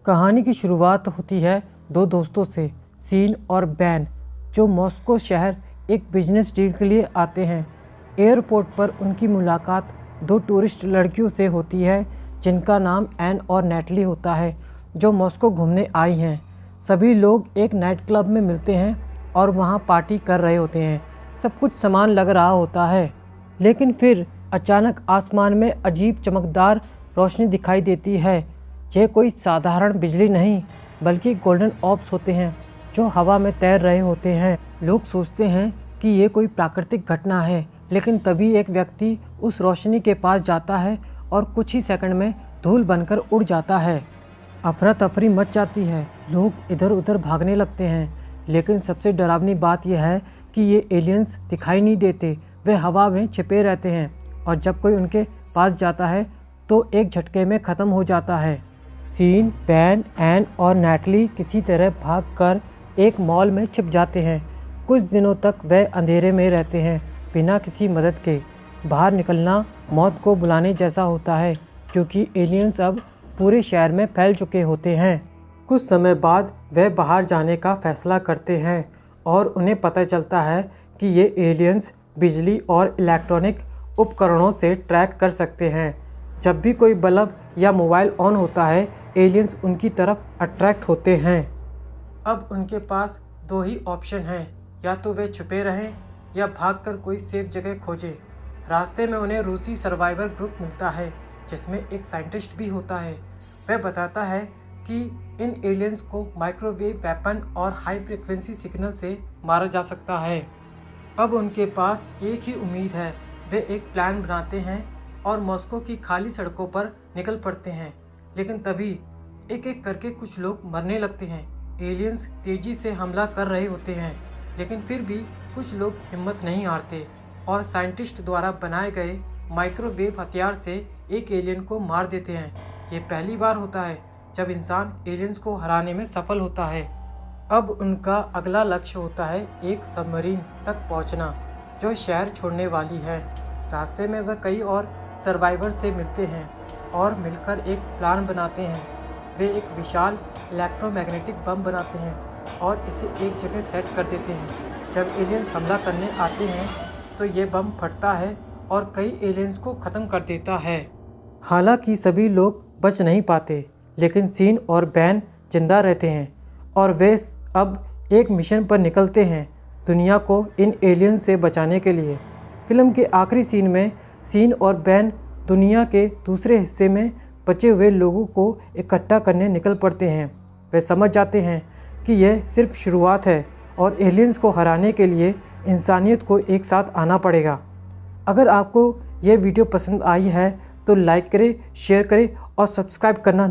कहानी की शुरुआत होती है दो दोस्तों से, सीन और बैन, जो मॉस्को शहर एक बिजनेस डील के लिए आते हैं। एयरपोर्ट पर उनकी मुलाकात दो टूरिस्ट लड़कियों से होती है जिनका नाम एन और नेटली होता है, जो मॉस्को घूमने आई हैं। सभी लोग एक नाइट क्लब में मिलते हैं और वहां पार्टी कर रहे होते हैं। सब कुछ समान लग रहा होता है, लेकिन फिर अचानक आसमान में अजीब चमकदार रोशनी दिखाई देती है। यह कोई साधारण बिजली नहीं, बल्कि गोल्डन ऑर्ब्स होते हैं जो हवा में तैर रहे होते हैं। लोग सोचते हैं कि ये कोई प्राकृतिक घटना है, लेकिन तभी एक व्यक्ति उस रोशनी के पास जाता है और कुछ ही सेकंड में धूल बनकर उड़ जाता है। अफरा तफरी मच जाती है, लोग इधर उधर भागने लगते हैं। लेकिन सबसे डरावनी बात यह है कि ये एलियंस दिखाई नहीं देते, वे हवा में छिपे रहते हैं और जब कोई उनके पास जाता है तो एक झटके में ख़त्म हो जाता है। सीन, बैन, एन और नेटली किसी तरह भागकर एक मॉल में छिप जाते हैं। कुछ दिनों तक वे अंधेरे में रहते हैं, बिना किसी मदद के। बाहर निकलना मौत को बुलाने जैसा होता है, क्योंकि एलियंस अब पूरे शहर में फैल चुके होते हैं। कुछ समय बाद वे बाहर जाने का फैसला करते हैं और उन्हें पता चलता है कि ये एलियंस बिजली और इलेक्ट्रॉनिक उपकरणों से ट्रैक कर सकते हैं। जब भी कोई बल्ब या मोबाइल ऑन होता है, एलियंस उनकी तरफ अट्रैक्ट होते हैं। अब उनके पास दो ही ऑप्शन हैं, या तो वे छुपे रहें या भागकर कोई सेफ जगह खोजें। रास्ते में उन्हें रूसी सर्वाइवर ग्रुप मिलता है, जिसमें एक साइंटिस्ट भी होता है। वह बताता है कि इन एलियंस को माइक्रोवेव वेपन और हाई फ्रिक्वेंसी सिग्नल से मारा जा सकता है। अब उनके पास एक ही उम्मीद है, वे एक प्लान बनाते हैं और मॉस्को की खाली सड़कों पर निकल पड़ते हैं। लेकिन तभी एक एक करके कुछ लोग मरने लगते हैं। एलियंस तेजी से हमला कर रहे होते हैं, लेकिन फिर भी कुछ लोग हिम्मत नहीं हारते और साइंटिस्ट द्वारा बनाए गए माइक्रोवेव हथियार से एक एलियन को मार देते हैं। ये पहली बार होता है जब इंसान एलियंस को हराने में सफल होता है। अब उनका अगला लक्ष्य होता है एक सबमरीन तक पहुंचना, जो शहर छोड़ने वाली है। रास्ते में वह कई और सर्वाइवर से मिलते हैं और मिलकर एक प्लान बनाते हैं। वे एक विशाल इलेक्ट्रोमैग्नेटिक बम बनाते हैं और इसे एक जगह सेट कर देते हैं। जब एलियंस हमला करने आते हैं तो ये बम फटता है और कई एलियंस को ख़त्म कर देता है। हालांकि सभी लोग बच नहीं पाते, लेकिन सीन और बैन जिंदा रहते हैं और वे अब एक मिशन पर निकलते हैं, दुनिया को इन एलियंस से बचाने के लिए। फिल्म के आखिरी सीन में सीन और बैन दुनिया के दूसरे हिस्से में बचे हुए लोगों को इकट्ठा करने निकल पड़ते हैं। वे समझ जाते हैं कि यह सिर्फ शुरुआत है और एलियंस को हराने के लिए इंसानियत को एक साथ आना पड़ेगा। अगर आपको यह वीडियो पसंद आई है तो लाइक करें, शेयर करें और सब्सक्राइब करना